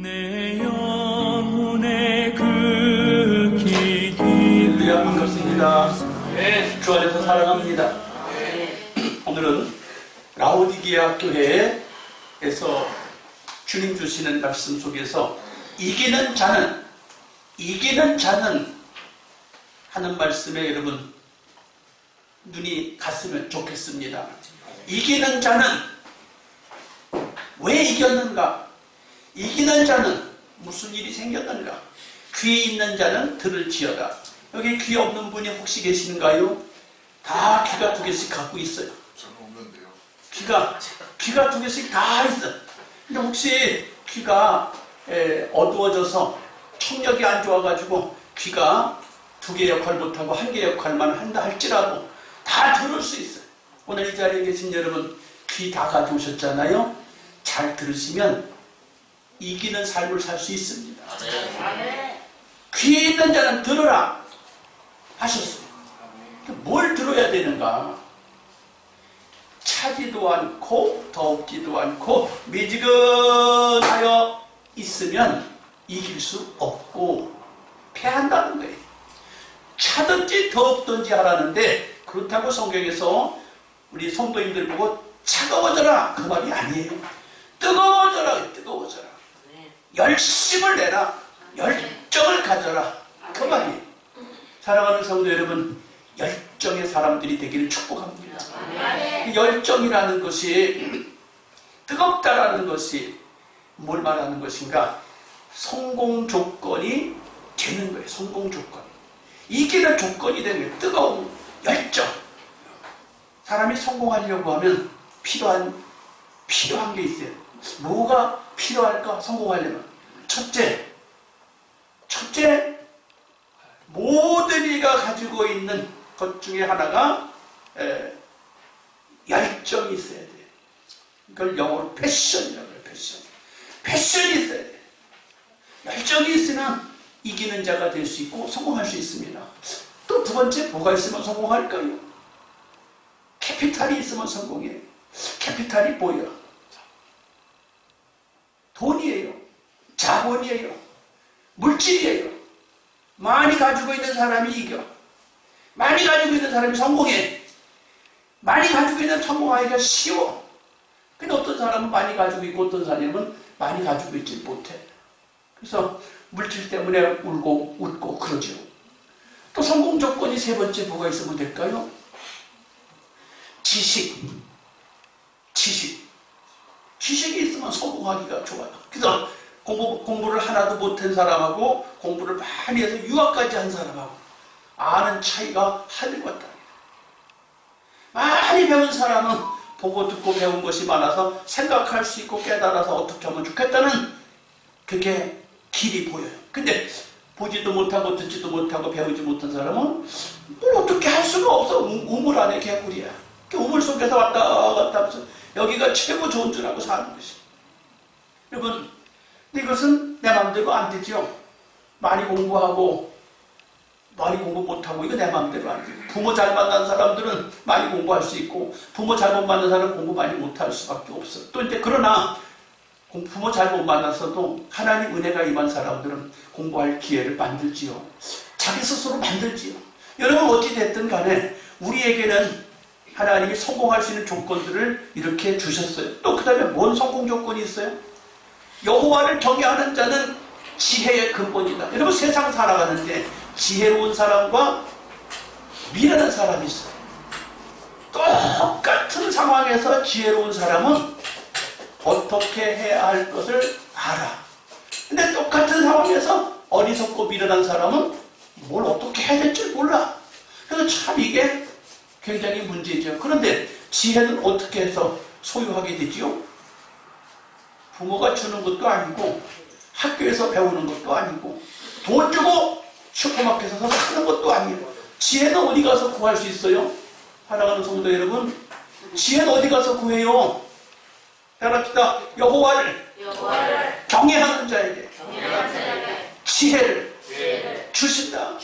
내 영혼의 그 길이 할렐루야, 반갑습니다. 주 안에서 사랑합니다. 오늘은 라오디게아 교회에서 주님 주시는 말씀 속에서 이기는 자는 하는 말씀에 여러분 눈이 갔으면 좋겠습니다. 이기는 자는 왜 이겼는가? 이기는 자는 무슨 일이 생겼는가? 귀 있는 자는 들을지어다. 여기 귀 없는 분이 혹시 계시는가요? 다 귀가 두 개씩 갖고 있어요. 저는 없는데요. 귀가 두 개씩 다 있어요. 근데 혹시 귀가 어두워져서 청력이 안 좋아가지고 귀가 두 개 역할 못하고 한 개 역할만 한다 할지라도 다 들을 수 있어요. 오늘 이 자리에 계신 여러분 귀 다 가져오셨잖아요. 잘 들으시면 이기는 삶을 살 수 있습니다. 귀 있는 자는 들으라 하셨어요. 뭘 들어야 되는가? 차지도 않고 덥지도 않고 미지근하여 있으면 이길 수 없고 패한다는 거예요. 차든지 덥든지 하라는데 그렇다고 성경에서 우리 성도님들 보고 차가워져라 그 말이 아니에요. 뜨거워져라. 열심을 내라. 열정을 가져라. 그 말이에요. 사랑하는 성도 여러분, 열정의 사람들이 되기를 축복합니다. 열정이라는 것이, 뜨겁다라는 것이 뭘 말하는 것인가? 성공 조건이 되는 거예요. 성공 조건. 이기는 조건이 되는 거예요. 뜨거운 열정. 사람이 성공하려고 하면 필요한 게 있어요. 뭐가 필요할까? 성공하려면 첫째, 모든 이가 가지고 있는 것 중에 하나가 열정이 있어야 돼요. 이걸 영어로 패션이라고 해요. 패션이 있어야 돼요. 열정이 있으면 이기는 자가 될 수 있고 성공할 수 있습니다. 또 두 번째, 뭐가 있으면 성공할까요? 캐피탈이 있으면 성공해요. 캐피탈이 뭐예요? 돈이에요. 자본이에요. 물질이에요. 많이 가지고 있는 사람이 이겨. 많이 가지고 있는 사람이 성공해. 많이 가지고 있는 성공하기가 쉬워. 근데 어떤 사람은 많이 가지고 있고 어떤 사람은 많이 가지고 있지 못해. 그래서 물질 때문에 울고 웃고 그러죠. 또 성공 조건이 세 번째 뭐가 있으면 될까요? 지식이 있으면 성공하기가 좋아요. 그래서 공부를 하나도 못한 사람하고 공부를 많이 해서 유학까지 한 사람하고 아는 차이가 하늘과 땅이에요. 많이 배운 사람은 보고 듣고 배운 것이 많아서 생각할 수 있고 깨달아서 어떻게 하면 좋겠다는 그게 길이 보여요. 근데 보지도 못하고 듣지도 못하고 배우지 못한 사람은 뭘 어떻게 할 수가 없어. 우물 안에 개구리야. 그 우물 속에서 왔다 갔다 하면서 여기가 최고 좋은 줄 알고 사는 것이. 여러분, 이것은 내 마음대로 안 되죠. 많이 공부 못하고 이거 내 마음대로 안 돼요. 부모 잘 만난 사람들은 많이 공부할 수 있고 부모 잘못 만난 사람은 공부 많이 못할 수밖에 없어요. 또 이제 그러나 부모 잘못 만나서도 하나님 은혜가 임한 사람들은 공부할 기회를 만들지요. 자기 스스로 만들지요. 여러분 어찌 됐든 간에 우리에게는 하나님이 성공할 수 있는 조건들을 이렇게 주셨어요. 또 그 다음에 뭔 성공 조건이 있어요? 여호와를 경외하는 자는 지혜의 근본이다. 여러분 세상 살아가는데 지혜로운 사람과 미련한 사람이 있어요. 똑같은 상황에서 지혜로운 사람은 어떻게 해야 할 것을 알아. 근데 똑같은 상황에서 어리석고 미련한 사람은 뭘 어떻게 해야 될지 몰라. 그래서 참 이게 굉장히 문제죠. 그런데 지혜는 어떻게 해서 소유하게 되지요? 부모가 주는 것도 아니고 학교에서 배우는 것도 아니고 돈 주고 슈퍼마켓에서 사는 것도 아니에요. 지혜는 어디 가서 구할 수 있어요? 사랑하는 성도 여러분, 지혜는 어디 가서 구해요? 따라합시다. 여호와를 경외하는 자에게 지혜를 주신다.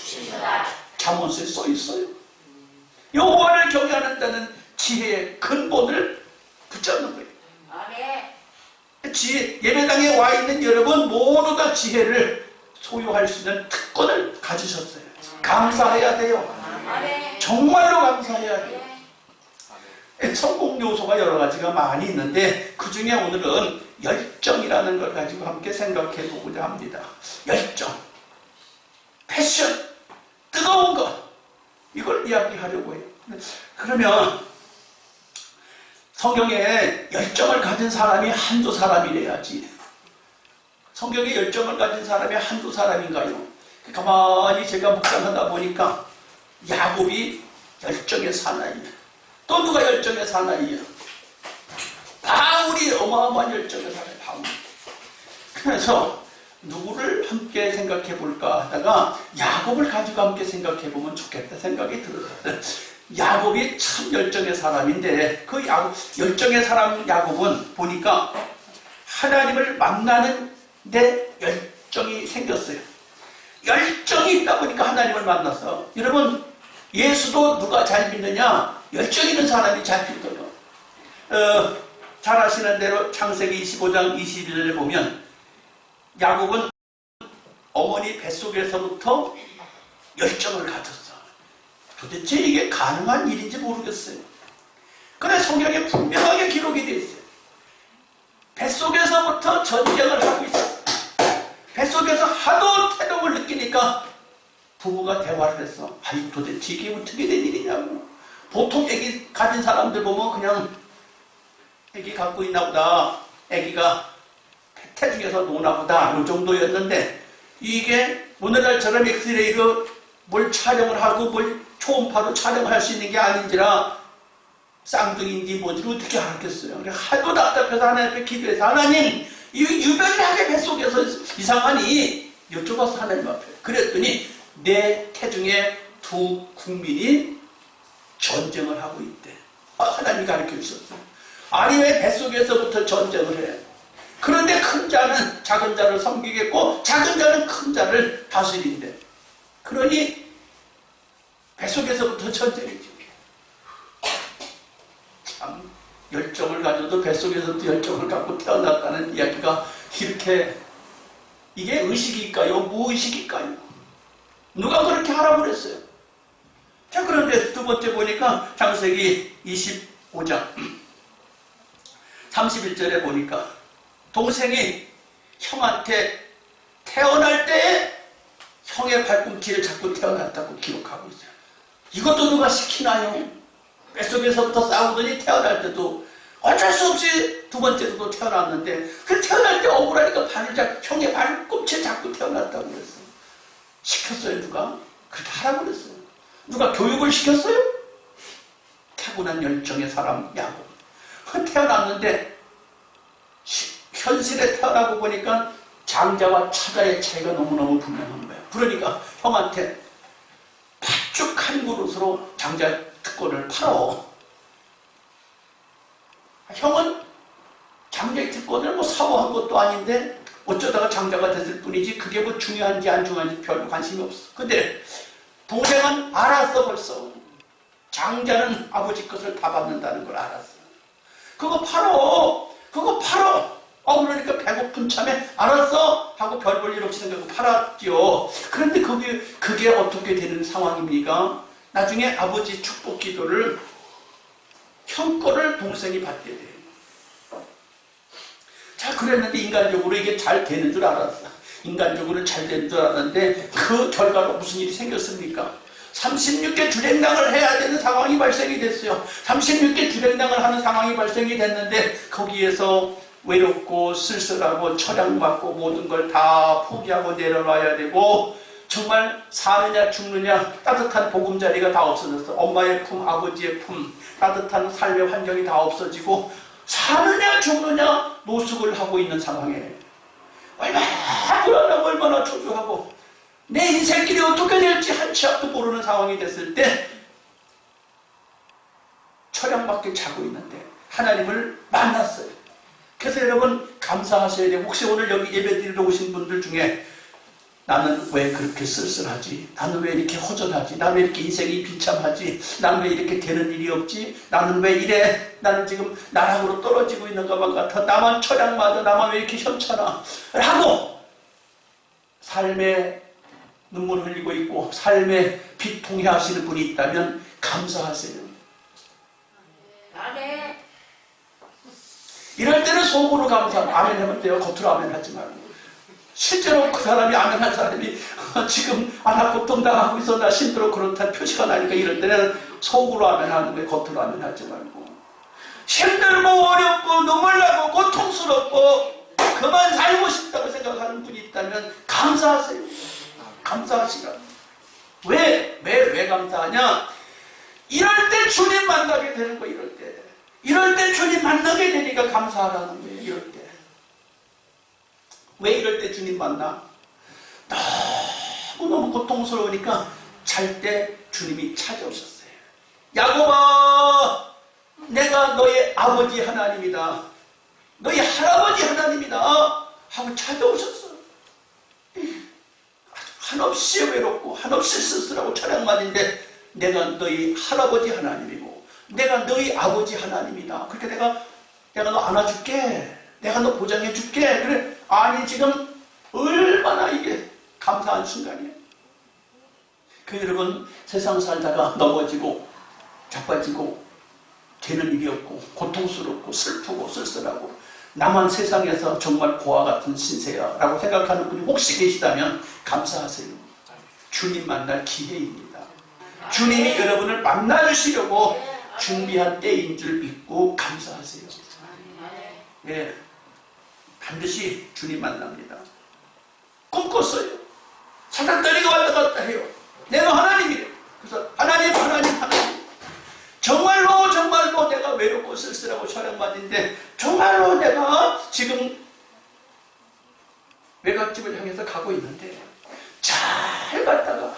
잠언서에 써 있어요. 여호와를 경외하는 자는 지혜의 근본을 붙잡는 거예요. 지혜, 예배 이스라엘 땅에 와 있는 여러분 모두 다 지혜를 소유할 수 있는 특권을 가지셨어요. 감사해야 돼요. 정말로 감사해야 돼요. 성공 요소가 여러 가지가 많이 있는데 그 중에 오늘은 열정이라는 걸 가지고 함께 생각해 보고자 합니다. 열정, 패션, 뜨거운 것, 이걸 이야기하려고 해요. 그러면 성경에 열정을 가진 사람이 한두 사람이래야지. 성경에 열정을 가진 사람이 한두 사람인가요? 가만히 제가 묵상하다 보니까 야곱이 열정의 사나이예요. 또 누가 열정의 사나이예요? 바울이 어마어마한 열정의 사나이, 바울. 그래서 누구를 함께 생각해 볼까 하다가 야곱을 가지고 함께 생각해 보면 좋겠다 생각이 들어요. 야곱이 참 열정의 사람인데 그 열정의 사람 야곱은 보니까 하나님을 만나는 데 열정이 생겼어요. 열정이 있다 보니까 하나님을 만났어. 여러분, 예수도 누가 잘 믿느냐? 열정 있는 사람이 잘 믿어요. 잘 아시는 대로 창세기 25장 21절에 보면 야곱은 어머니 뱃속에서부터 열정을 가졌어. 도대체 이게 가능한 일인지 모르겠어요. 그런데 성경에 분명하게 기록이 되어 있어요. 뱃속에서부터 전쟁을 하고 있어요. 뱃속에서 하도 태동을 느끼니까 부부가 대화를 했어. 아니 도대체 이게 어떻게 된 일이냐고. 보통 애기 가진 사람들 보면 그냥 애기 갖고 있나 보다. 애기가 태중에서 노나 보다. 이 정도였는데 이게 오늘날처럼 엑스레이로 뭘 촬영을 하고 뭘 초음파로 촬영을 할 수 있는 게 아닌지라 쌍둥이인지 뭔지 어떻게 알겠어요. 하도 답답해서 하나님 앞에 기도해서 하나님 이 유별나게 뱃속에서 이상하니 여쭤봤어 하나님 앞에. 그랬더니 내 태중에 두 국민이 전쟁을 하고 있대. 하나님이 가르쳐 주셨어. 아니 왜 뱃속에서부터 전쟁을 해? 그런데 큰 자는 작은 자를 섬기겠고 작은 자는 큰 자를 다스린대. 그러니 뱃속에서부터 전쟁이지. 참 열정을 가져도 뱃속에서부터 열정을 갖고 태어났다는 이야기가 이렇게 이게 의식일까요? 무의식일까요? 누가 그렇게 하라고 그랬어요? 자, 그런데 두 번째 보니까 창세기 25장 31절에 보니까 동생이 형한테 태어날 때에 형의 발꿈치를 잡고 태어났다고 기록하고 있어요. 이것도 누가 시키나요? 뱃속에서부터 싸우더니 태어날 때도 어쩔 수 없이 두 번째도 태어났는데 그 태어날 때 억울하니까 형의 발꿈치를 잡고 태어났다고 그랬어요. 시켰어요 누가? 그렇게 하라고 그랬어요. 누가 교육을 시켰어요? 타고난 열정의 사람 야곱. 태어났는데 현실에 태어나고 보니까 장자와 차자의 차이가 너무너무 분명한 거예요. 그러니까 형한테 팥죽 한 그릇으로 장자 특권을 팔어. 형은 장자의 특권을 뭐 사모한 것도 아닌데 어쩌다가 장자가 됐을 뿐이지 그게 뭐 중요한지 안 중요한지 별로 관심이 없어. 근데 동생은 알았어 벌써. 장자는 아버지 것을 다 받는다는 걸 알았어. 그거 팔어. 그거 팔어. 그러니까 배고픈 참에 알았어 하고 별 볼 일 없이 생각하고 팔았죠. 그런데 그게 어떻게 되는 상황입니까? 나중에 아버지 축복 기도를 형 거를 동생이 받게 돼요. 자, 그랬는데 인간적으로 이게 잘 되는 줄 알았어. 인간적으로 잘 되는 줄 알았는데 그 결과로 무슨 일이 생겼습니까? 36개 주랭랑을 해야 되는 상황이 발생이 됐어요. 36개 주랭랑을 하는 상황이 발생이 됐는데 거기에서 외롭고 쓸쓸하고 처량받고 모든 걸 다 포기하고 내려놔야 되고 정말 사느냐 죽느냐 따뜻한 보금자리가 다 없어졌어. 엄마의 품, 아버지의 품, 따뜻한 삶의 환경이 다 없어지고 사느냐 죽느냐 노숙을 하고 있는 상황에 얼마나 불안하고 얼마나 초조하고 내 인생길이 어떻게 될지 한치 앞도 모르는 상황이 됐을 때 처량받게 자고 있는데 하나님을 만났어요. 그래서 여러분 감사하셔야 돼요. 혹시 오늘 여기 예배드리러 오신 분들 중에 나는 왜 그렇게 쓸쓸하지? 나는 왜 이렇게 허전하지? 나는 왜 이렇게 인생이 비참하지? 나는 왜 이렇게 되는 일이 없지? 나는 왜 이래? 나는 지금 나락으로 떨어지고 있는 것만 같아. 나만 처량맞아. 나만 왜 이렇게 현찮아? 라고 삶에 눈물 흘리고 있고 삶에 비통해 하시는 분이 있다면 감사하세요. 이럴 때는 속으로 감사. 아멘 하면 돼요. 겉으로 아멘 하지 말고. 실제로 그 사람이 아멘한 사람이 지금 고통당하고 있어 나 힘들어 그렇다 표시가 나니까 이럴 때는 속으로 아멘하는 거예요. 겉으로 아멘하지 말고. 힘들고 어렵고 눈물 나고 고통스럽고 그만 살고 싶다고 생각하는 분이 있다면 감사하세요. 감사하시라. 왜 감사하냐? 이럴 때 주님 만나게 되는 거예요. 이럴 때 주님 만나게 되니까 감사하라는 거예요. 이럴 때. 왜 이럴 때 주님 만나? 너무 고통스러우니까 잘 때 주님이 찾아오셨어요. 야곱아, 내가 너의 아버지 하나님이다. 너의 할아버지 하나님이다. 하고 찾아오셨어. 한없이 외롭고 한없이 쓸쓸하고 처량만인데 내가 너희 할아버지 하나님이고 내가 너희 아버지 하나님이다. 그렇게 내가 너 안아줄게. 내가 너 보장해줄게. 그래. 아니 지금 얼마나 이게 감사한 순간이에요. 그 여러분 세상 살다가 넘어지고 자빠지고 되는 일이 없고 고통스럽고 슬프고 쓸쓸하고 나만 세상에서 정말 고아 같은 신세야 라고 생각하는 분이 혹시 계시다면 감사하세요. 주님 만날 기회입니다. 주님이 여러분을 만나주시려고 준비한 때인 줄 믿고 감사하세요. 예, 반드시 주님 만납니다. 꿈꿨어요. 사단 떨리고 왔다 갔다 해요. 내가 하나님이래. 그래서 하나님 정말로 내가 외롭고 쓸쓸하고 촬영받는데 정말로 내가 지금 외갓집을 향해서 가고 있는데 잘 갔다가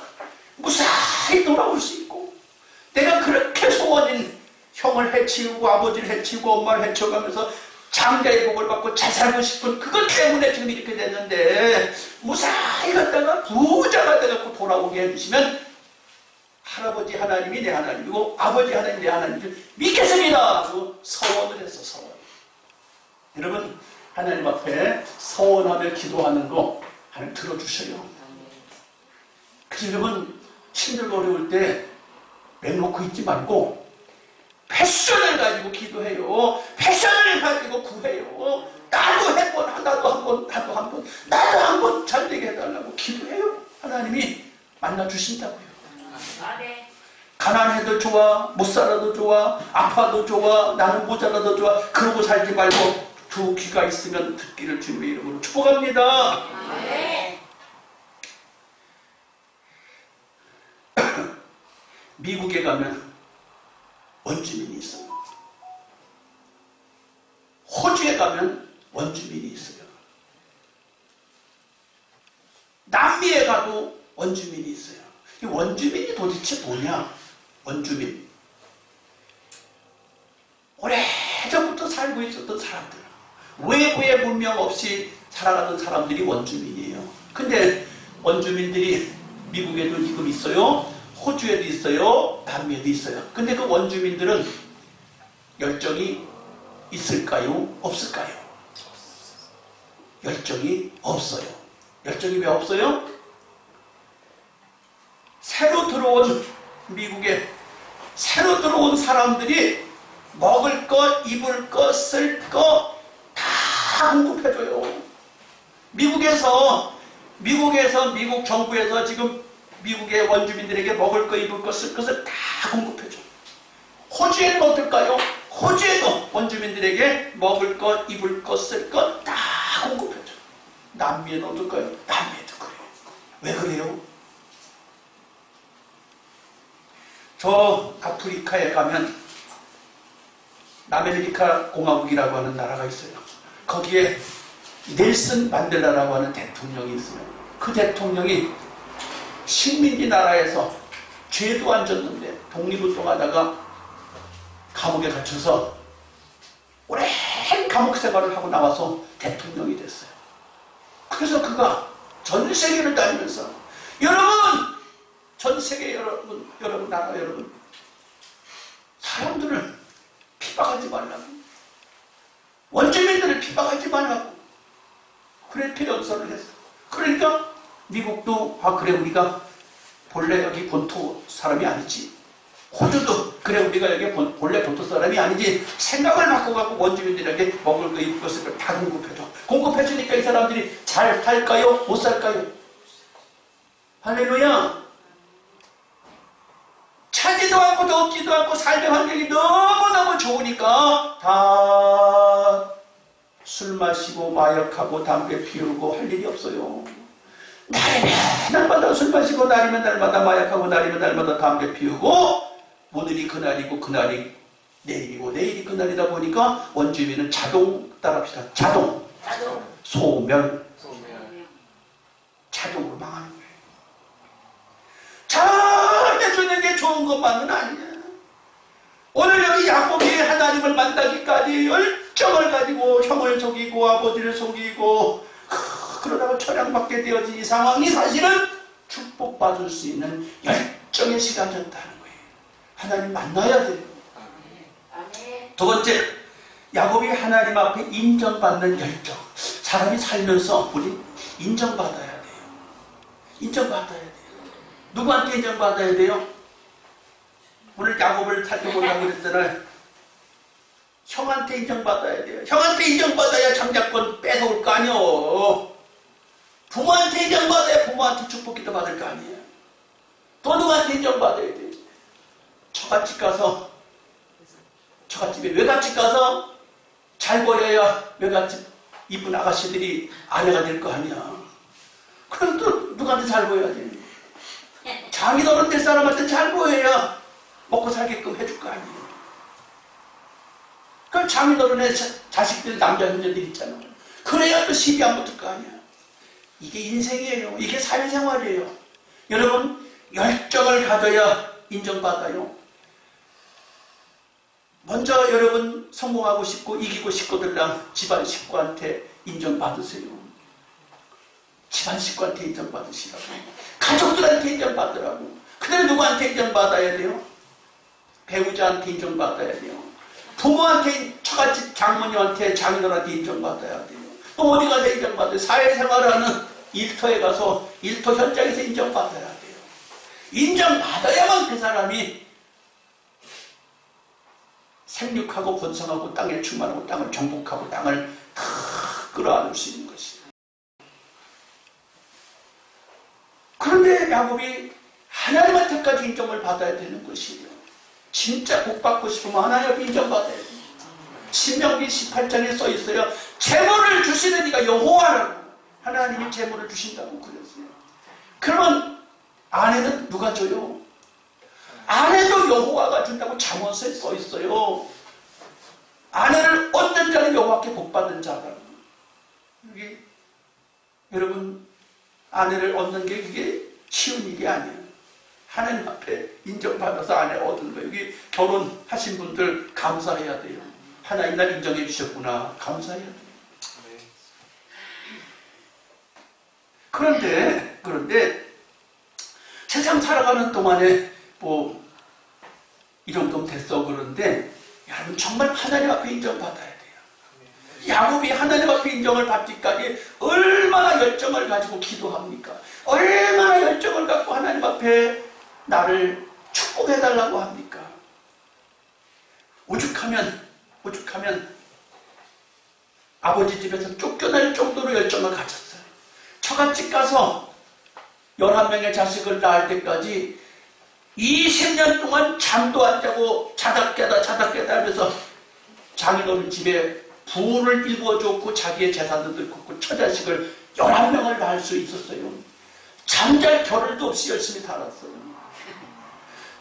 무사히 돌아올 수 있고 내가 그렇게 소원인 형을 해치우고 아버지를 해치우고 엄마를 해쳐가면서 장자의 복을 받고 잘 살고 싶은 그것 때문에 지금 이렇게 됐는데 무사히 갔다가 부자가 돼갖고 돌아오게 해주시면 할아버지 하나님이 내 하나님이고 아버지 하나님이 내 하나님을 믿겠습니다 하고 서원을 했어. 서원. 여러분 하나님 앞에 서원하며 기도하는 거 하나님 들어주셔요. 그래서 여러분 힘들고 어려울 때 맹놓고 있지 말고 패션을 가지고 기도해요. 패션을 가지고 구해요. 나도 한 번 잘 되게 해달라고 기도해요. 하나님이 만나주신다고요. 가난해도 좋아, 못 살아도 좋아, 아파도 좋아, 나는 모자라도 좋아. 그러고 살지 말고 두 귀가 있으면 듣기를 주님의 이름으로 축복합니다. 미국에 가면 원주민이 있어요. 호주에 가면 원주민이 있어요. 남미에 가도 원주민이 있어요. 이 원주민이 도대체 뭐냐? 원주민. 오래전부터 살고 있었던 사람들. 외부의 문명 없이 살아가던 사람들이 원주민이에요. 근데 원주민들이 미국에도 지금 있어요. 호주에도 있어요. 남미에도 있어요. 근데 그 원주민들은 열정이 있을까요? 없을까요? 열정이 없어요. 열정이 왜 없어요? 새로 들어온 미국에 새로 들어온 사람들이 먹을 것, 입을 것, 쓸 것 다 공급해줘요. 미국에서 미국 정부에서 지금 미국의 원주민들에게 먹을 것, 입을 것, 쓸 것을 다 공급해줘. 호주에는 어떨까요? 호주에도 원주민들에게 먹을 것, 입을 것, 쓸 것 다 공급해줘. 남미에는 어떨까요? 남미에도 그래요. 왜 그래요? 저 아프리카에 가면 남아메리카 공화국이라고 하는 나라가 있어요. 거기에 넬슨 만델라라고 하는 대통령이 있어요. 그 대통령이 식민지 나라에서 죄도 안 졌는데 독립운동하다가 감옥에 갇혀서 오랜 감옥 생활을 하고 나와서 대통령이 됐어요. 그래서 그가 전 세계를 다니면서 여러분, 전 세계 여러분 나라 여러분 사람들을 핍박하지 말라고, 원주민들을 핍박하지 말라고 그렇게 연설을 했어. 그러니까 미국도 그래 우리가 본래 여기 본토 사람이 아니지, 호주도 그래 우리가 여기 본래 본토 사람이 아니지, 생각을 바꿔갖고 원주민들에게 먹을 거 입을 것을 다 공급해줘. 공급해주니까 이 사람들이 잘 살까요? 못 살까요? 할렐루야. 차지도 않고 덥지도 않고 삶의 환경이 너무너무 좋으니까 다 술 마시고 마약하고 담배 피우고 할 일이 없어요. 날이면 날마다 술 마시고 날이면 날마다 마약하고 날이면 날마다 담배 피우고, 오늘이 그날이고 그날이 내일이고 내일이 그날이다 보니까 원주민은 자동, 따라합시다. 자동. 소멸. 자동으로 망하는 거예요. 잘해주는 게 좋은 것만은 아니야. 오늘 여기 야곱이 하나님을 만나기까지 열정을 가지고 형을 속이고 아버지를 속이고 그러다가 처량받게 되어진 이 상황이 사실은 축복받을 수 있는 열정의 시간이었다는 거예요. 하나님 만나야 돼요. 두 번째, 야곱이 하나님 앞에 인정받는 열정. 사람이 살면서 우리 인정받아야 돼요. 인정받아야 돼요. 누구한테 인정받아야 돼요? 오늘 야곱을 살펴보려고 그랬잖아요. 형한테 인정받아야 돼요. 형한테 인정받아야 장자권 뺏어올 거 아니에요. 부모한테 인정받아야 부모한테 축복기도 받을 거 아니에요. 또 누구한테 인정받아야 돼요? 처갓집 가서, 처갓집에 외갓집 가서 잘 보여야 외갓집 이쁜 아가씨들이 아내가 될 거 아니야. 그럼 또 누구한테 잘 보여야 돼? 장인어른 될 사람한테 잘 보여야 먹고 살게끔 해줄 거 아니에요. 그럼 장인어른의 자식들, 남자 형제들 있잖아. 그래야 또 시비 안 붙을 거 아니야. 이게 인생이에요. 이게 사회생활이에요. 여러분, 열정을 가져야 인정받아요. 먼저 여러분 성공하고 싶고 이기고 싶거들랑 집안 식구한테 인정받으세요. 집안 식구한테 인정받으시라고. 가족들한테 인정받으라고. 그다음에 누구한테 인정받아야 돼요? 배우자한테 인정받아야 돼요. 부모한테, 처갓집 장모님한테, 장인어른한테 인정받아야 돼요. 또 어디 가서 인정받아요? 사회생활하는 일터에 가서 일터 현장에서 인정받아야 돼요. 인정받아야만 그 사람이 생육하고 번성하고 땅에 충만하고 땅을 정복하고 땅을 다 끌어안을 수 있는 것이에요. 그런데 야곱이 하나님한테까지 인정을 받아야 되는 것이에요. 진짜 복받고 싶으면 하나님 앞에 인정받아야 돼요. 신명기 18장에 써 있어요. 재물을 주시는 이가 여호와라고. 하나님이 재물을 주신다고 그랬어요. 그러면 아내는 누가 줘요? 아내도 여호와가 준다고 잠언서에 써 있어요. 아내를 얻는 자는 여호와께 복받은 자라고. 여기 여러분, 아내를 얻는 게 그게 쉬운 일이 아니에요. 하나님 앞에 인정받아서 아내 얻은 거예요. 여기 결혼하신 분들 감사해야 돼요. 하나님 날 인정해 주셨구나. 감사해야 돼요. 그런데 세상 살아가는 동안에 뭐 이 정도면 됐어. 그런데 여러분 정말 하나님 앞에 인정받아야 돼요. 야곱이 하나님 앞에 인정을 받기까지 얼마나 열정을 가지고 기도합니까? 얼마나 열정을 갖고 하나님 앞에 나를 축복해달라고 합니까? 오죽하면 아버지 집에서 쫓겨날 정도로 열정을 가졌어요. 처갓집 가서 11명의 자식을 낳을 때까지 20년 동안 잠도 안 자고 자다 깨다 하면서 장인어른 집에 부를 일궈줬고 자기의 재산도 들고 처자식을 11명을 낳을 수 있었어요. 잠잘 겨를도 없이 열심히 살았어요.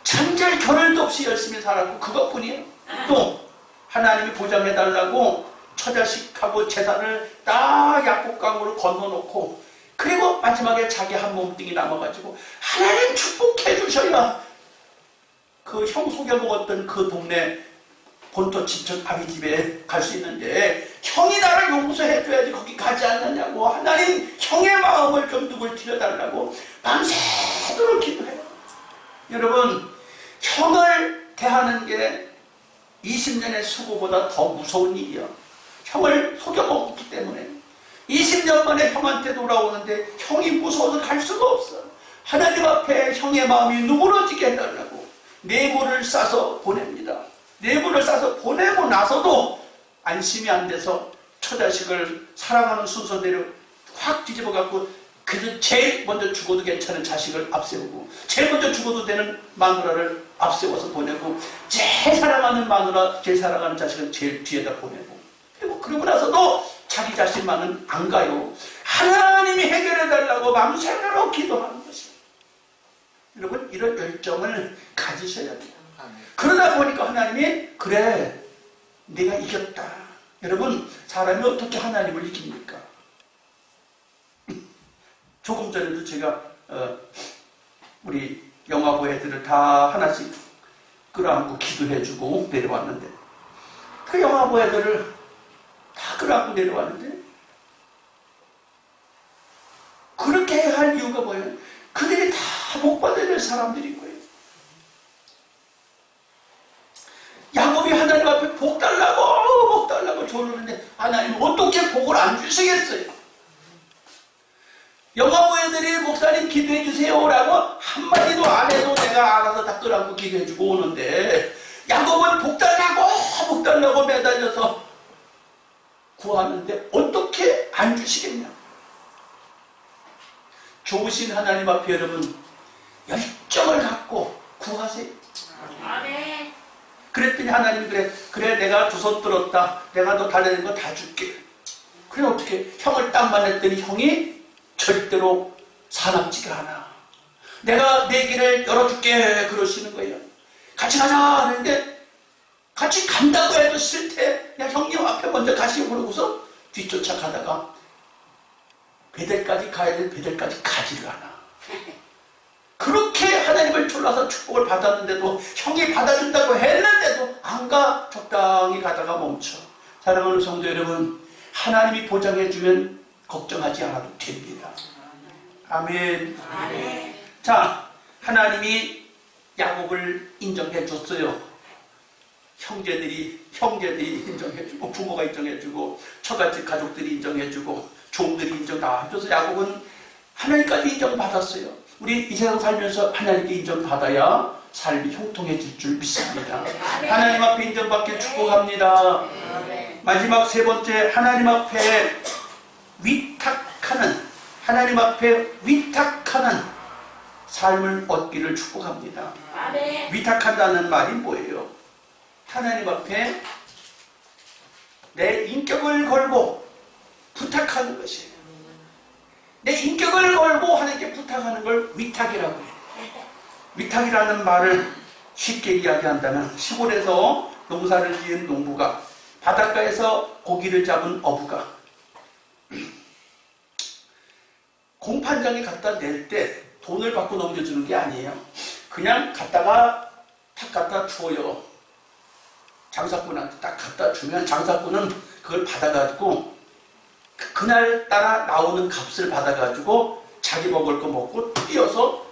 잠잘 겨를도 없이 열심히 살았고 그것뿐이에요. 또 하나님이 보장해달라고 처자식하고 재산을 다 약국강으로 건너놓고, 그리고 마지막에 자기 한 몸뚱이 남아가지고 하나님 축복해 주셔야 그 형 속여 먹었던 그 동네 본토 친척 아비 집에 갈 수 있는데 형이 나를 용서해줘야지 거기 가지 않느냐고 하나님 형의 마음을 좀 누굴 들여달라고 밤새도록 기도해요. 여러분 형을 대하는 게 20년의 수고보다 더 무서운 일이야. 형을 속여먹기 때문에 20년 만에 형한테 돌아오는데 형이 무서워서 갈 수가 없어. 하나님 앞에 형의 마음이 누그러지게 해달라고 뇌물을 싸서 보냅니다. 뇌물을 싸서 보내고 나서도 안심이 안 돼서 처자식을 사랑하는 순서대로 확 뒤집어 갖고 그래서 제일 먼저 죽어도 괜찮은 자식을 앞세우고 제일 먼저 죽어도 되는 마누라를 앞세워서 보내고 제일 사랑하는 마누라 제일 사랑하는 자식을 제일 뒤에다 보내고 그리고 나서도 자기 자신만은 안 가요. 하나님이 해결해달라고 밤새도록 기도하는 것이에요. 여러분 이런 열정을 가지셔야 돼요. 그러다 보니까 하나님이 그래 내가 이겼다. 여러분 사람이 어떻게 하나님을 이깁니까? 조금 전에도 제가 우리 영화부 애들을 다 하나씩 끌어안고 기도해주고 내려왔는데 그 영화부 애들을 다 끌어안고 내려왔는데 그렇게 할 이유가 뭐예요? 그들이 다 복 받아야 될 사람들인 거예요. 야곱이 하나님 앞에 복 달라고 조르는데 하나님 어떻게 복을 안 주시겠어요? 영화부 애들이 목사님 기도해 주세요라고 한마디도 안 해도 내가 알아서 다 끌어안고 기도해 주고 오는데 야곱은 복 달라고 매달려서 구하는데 어떻게 안 주시겠냐? 좋으신 하나님 앞에 여러분 열정을 갖고 구하세요. 아멘. 그랬더니 하나님이 그래 내가 두 손 들었다. 내가 너 달라는 거 다 줄게. 그래 어떻게 형을 딱 만났더니 형이 절대로 사납지가 않아. 내가 내 길을 열어줄게 그러시는 거예요. 같이 가자 하는데 같이 간다고 해도 싫대. 그냥 형님 앞에 먼저 가시고 그러고서 뒤쫓아 가다가 베델까지 가야 될 베델까지 가지를 않아. 그렇게 하나님을 졸라서 축복을 받았는데도 형이 받아준다고 했는데도 안 가. 적당히 가다가 멈춰. 사랑하는 성도 여러분 하나님이 보장해주면 걱정하지 않아도 됩니다. 아멘. 아멘. 자 하나님이 야곱을 인정해 줬어요. 형제들이 인정해주고 부모가 인정해주고 처갓집 가족들이 인정해주고 종들이 인정 다 해줘서 야곱은 하나님까지 인정받았어요. 우리 이 세상 살면서 하나님께 인정받아야 삶이 형통해질 줄 믿습니다. 하나님 앞에 인정받길 축복합니다. 마지막 세 번째 하나님 앞에 위탁하는 삶을 얻기를 축복합니다. 위탁한다는 말이 뭐예요? 하나님 앞에 내 인격을 걸고 부탁하는 것이에요. 내 인격을 걸고 하나님께 부탁하는 걸 위탁이라고 해요. 위탁이라는 말을 쉽게 이야기한다면 시골에서 농사를 지은 농부가 바닷가에서 고기를 잡은 어부가 공판장에 갖다 낼 때 돈을 받고 넘겨주는 게 아니에요. 그냥 갖다가 탁 갖다 주어요. 장사꾼한테 딱 갖다 주면 장사꾼은 그걸 받아가지고 그날따라 나오는 값을 받아가지고 자기 먹을 거 먹고 뛰어서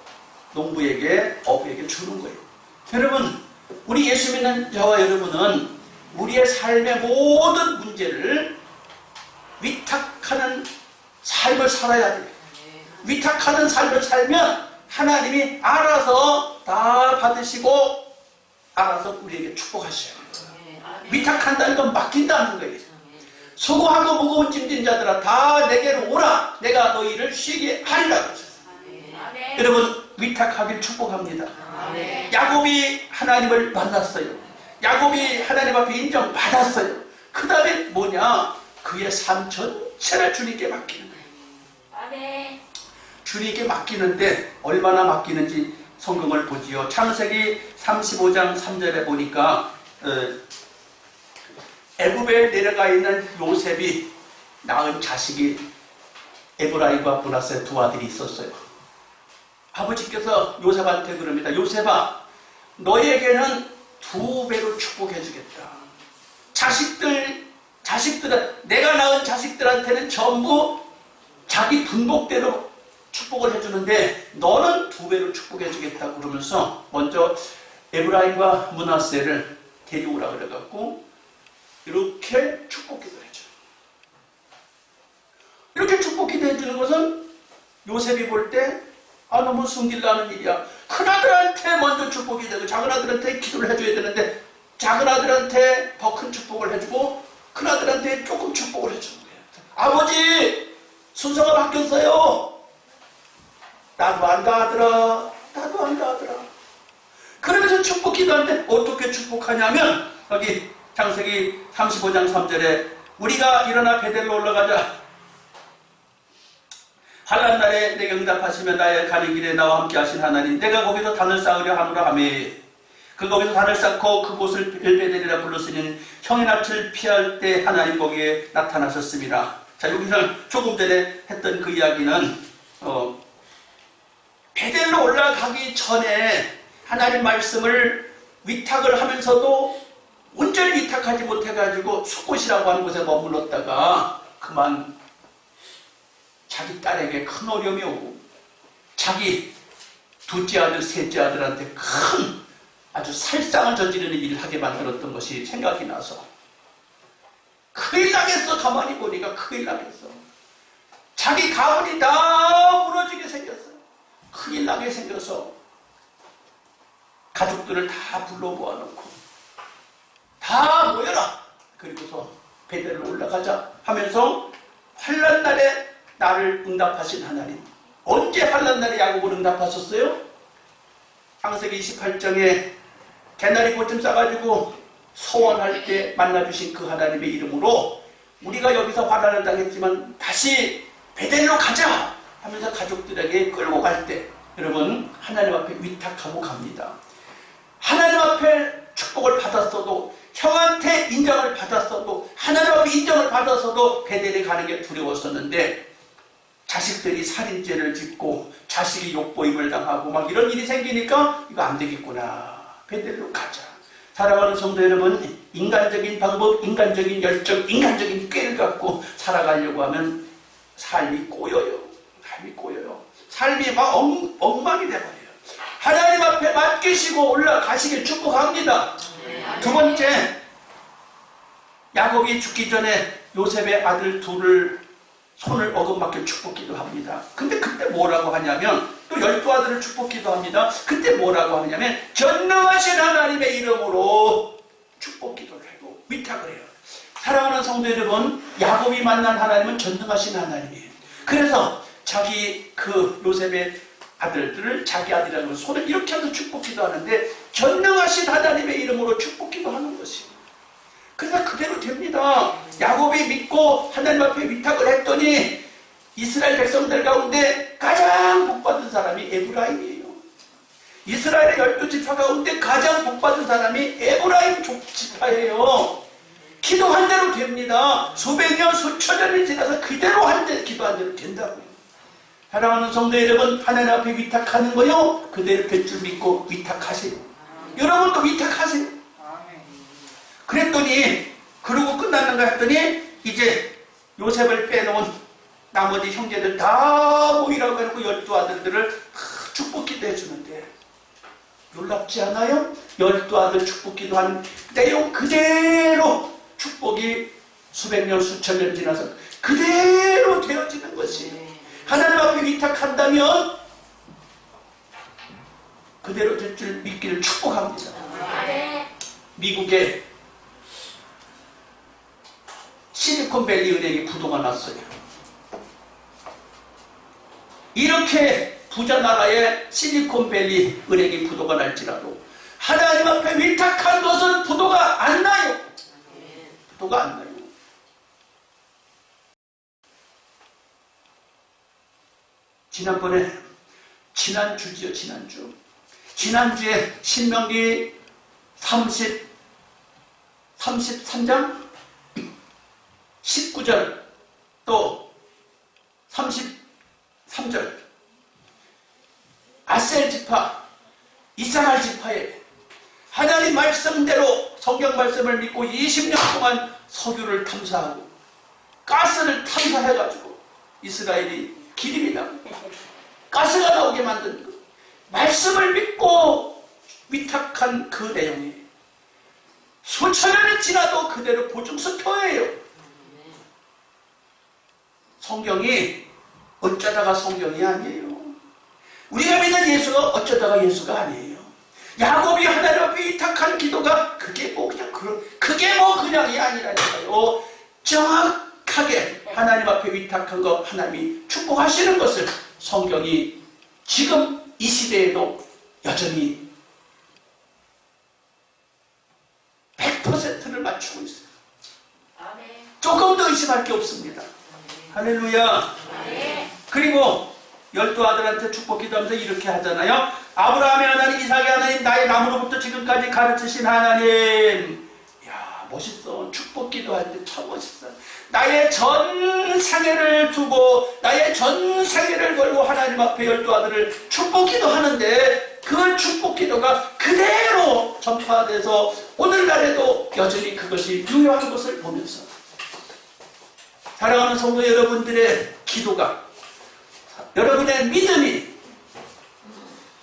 농부에게 어부에게 주는 거예요. 여러분 우리 예수 믿는 저와 여러분은 우리의 삶의 모든 문제를 위탁하는 삶을 살아야 돼요. 위탁하는 삶을 살면 하나님이 알아서 다 받으시고 알아서 우리에게 축복하셔요. 위탁한다는 건 맡긴다는 거예요. 수고하고 무거운 짐진 자들아 다 내게로 오라. 내가 너희를 쉬게 하리라. 여러분 위탁하길 축복합니다. 야곱이 하나님을 만났어요. 야곱이 하나님 앞에 인정받았어요. 그 다음에 뭐냐? 그의 삶 전체를 주님께 맡기는 거예요. 주님께 맡기는데 얼마나 맡기는지 성경을 보지요. 창세기 35장 3절에 보니까 애굽에 내려가 있는 요셉이 낳은 자식이 에브라임과 므낫세 두 아들이 있었어요. 아버지께서 요셉한테 그럽니다. 요셉아, 너에게는 2배로 축복해 주겠다. 자식들은 내가 낳은 자식들한테는 전부 자기 분복대로 축복을 해주는데 너는 2배로 축복해 주겠다고 그러면서 먼저 에브라임과 므낫세를 데려오라 그래갖고 이렇게 축복 기도를 해줘. 이렇게 축복 기도해 주는 것은 요셉이 볼 때 너무 승질나는 일이야. 큰아들한테 먼저 축복이 되고 작은아들한테 기도를 해줘야 되는데 작은아들한테 더 큰 축복을 해주고 큰아들한테 조금 축복을 해주는 거예요. 아버지 순서가 바뀌었어요. 나도 안다 하더라. 나도 안다 하더라. 그러면서 축복 기도하는데 어떻게 축복하냐면 여기 창세기 35장 3절에 우리가 일어나 베델로 올라가자. 환난 날에 내게 응답하시며 나의 가는 길에 나와 함께 하신 하나님, 내가 거기서 단을 쌓으려 하노라 하며 그 거기서 단을 쌓고 그곳을 벨베델이라 불렀으니 형의 낯을 피할 때 하나님 거기에 나타나셨습니다. 자, 여기서 조금 전에 했던 그 이야기는 베델로 올라가기 전에 하나님 말씀을 위탁을 하면서도 온전히 위탁하지 못해가지고 숫곳이라고 하는 곳에 머물렀다가 그만 자기 딸에게 큰 어려움이 오고 자기 둘째 아들, 셋째 아들한테 큰 아주 살상을 저지르는 일을 하게 만들었던 것이 생각이 나서 큰일 나겠어. 가만히 보니까 큰일 나겠어. 자기 가문이 다 무너지게 생겼어. 큰일 나게 생겨서 가족들을 다 불러 모아놓고 다 모여라. 그리고서 베델로 올라가자 하면서 환난 날에 나를 응답하신 하나님. 언제 환난 날에 야곱을 응답하셨어요? 창세기 28장에 개나리 꽃좀 싸가지고 소원할 때 만나주신 그 하나님의 이름으로 우리가 여기서 환난을 당했지만 다시 베델로 가자 하면서 가족들에게 끌고 갈 때 여러분 하나님 앞에 위탁하고 갑니다. 하나님 앞에 축복을 받았어도 형한테 인정을 받았어도 하나님 앞에 인정을 받았어도 베델에 가는 게 두려웠었는데 자식들이 살인죄를 짓고 자식이 욕보임을 당하고 막 이런 일이 생기니까 이거 안 되겠구나. 베델로 가자. 사랑하는 성도 여러분, 인간적인 방법, 인간적인 열정, 인간적인 꾀를 갖고 살아가려고 하면 삶이 꼬여요. 삶이 꼬여요. 삶이 막 엉망이 돼버려요. 하나님 앞에 맡기시고 올라가시길 축복합니다. 두 번째, 야곱이 죽기 전에 요셉의 아들 둘을 손을 얻어맞길 축복기도 합니다. 근데 그때 뭐라고 하냐면 또 12아들을 축복기도 합니다. 그때 뭐라고 하냐면 전능하신 하나님의 이름으로 축복기도를 하고 위탁을 해요. 사랑하는 성도 여러분, 야곱이 만난 하나님은 전능하신 하나님이에요. 그래서 자기 그 요셉의 아들들을 자기 아들이라고 손을 이렇게 하면서 축복기도 하는데 전능하신 하나님의 이름으로 축복기도 하는 것이에요. 그래서 그대로 됩니다. 야곱이 믿고 하나님 앞에 위탁을 했더니 이스라엘 백성들 가운데 가장 복받은 사람이 에브라임이에요. 이스라엘의 12지파 가운데 가장 복받은 사람이 에브라임 지파예요. 기도한 대로 됩니다. 수백 년, 수천 년이 지나서 그대로 기도한 대로 된다고요. 사랑하는 성도 여러분, 하나님 앞에 위탁하는 거요, 그대로 될 줄 믿고 위탁하세요. 여러분도 위탁하세요. 그랬더니 그러고 끝났는가 했더니 이제 요셉을 빼놓은 나머지 형제들 다 모이라고 해놓고 12아들들을 축복기도 해주는데 놀랍지 않아요? 12아들 축복기도 한 내용 그대로 축복이 수백 년 수천 년 지나서 그대로 되어지는 것이 하나님 앞에 위탁한다면 그대로 될 줄 믿기를 축복합니다. 미국의 실리콘밸리 은행이 부도가 났어요. 이렇게 부자 나라의 실리콘밸리 은행이 부도가 날지라도 하나님 앞에 위탁한 것은 부도가 안 나요. 부도가 안 나요. 지난번에 지난주지요. 지난주에 신명기 33장 19절 또 33절 아셀 지파, 이스라엘 지파에 하나님 말씀대로 성경 말씀을 믿고 20년 동안 석유를 탐사하고 가스를 탐사해가지고 이스라엘이 기름이 나고 가스가 나오게 만든 것, 말씀을 믿고 위탁한 그 내용이 수천 년이 지나도 그대로 보증서표예요. 성경이 어쩌다가 성경이 아니에요. 우리가 믿는 예수가 어쩌다가 예수가 아니에요. 야곱이 하나님 앞에 위탁한 기도가 그게 뭐 그냥이 아니라니까요. 정확하게 하나님 앞에 위탁한 거 하나님이 축복하시는 것을 성경이 지금 이 시대에도 여전히 100%를 맞추고 있어요. 아멘. 조금 더 의심할 게 없습니다. 할렐루야. 아멘. 그리고 12아들한테 축복 기도하면서 이렇게 하잖아요. 아브라함의 하나님, 이삭의 하나님, 나의 나무로부터 지금까지 가르치신 하나님. 이야, 멋있어. 축복 기도할 때 참 멋있어. 나의 전 생애를 두고 나의 전 생애를 걸고 하나님 앞에 12아들을 축복 기도하는데 그 축복 기도가 그대로 전파돼서 오늘날에도 여전히 그것이 유효한 것을 보면서 사랑하는 성도 여러분들의 기도가, 여러분의 믿음이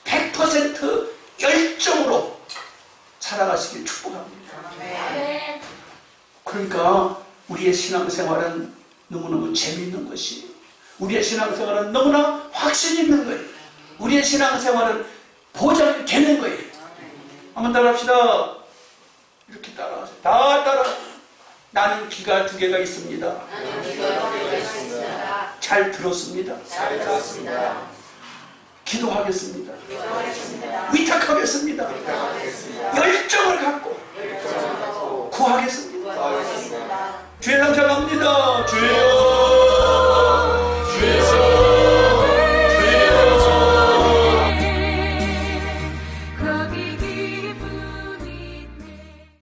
100% 열정으로 살아가시길 축복합니다. 아멘. 그러니까 우리의 신앙생활은 너무너무 재미있는 것이, 우리의 신앙생활은 너무나 확신 있는 거예요. 우리의 신앙생활은 보장이 되는 거예요. 한번 따라합시다. 이렇게 따라하세요. 다 따라. 나는 귀가 2개가 있습니다. 나는 귀가 2개가 있습니다. 잘 들었습니다. 잘 들었습니다. 기도하겠습니다. 기도하겠습니다. 위탁하겠습니다. 기도하겠습니다. 열정을 갖고 열정을 갖고 구하겠습니다.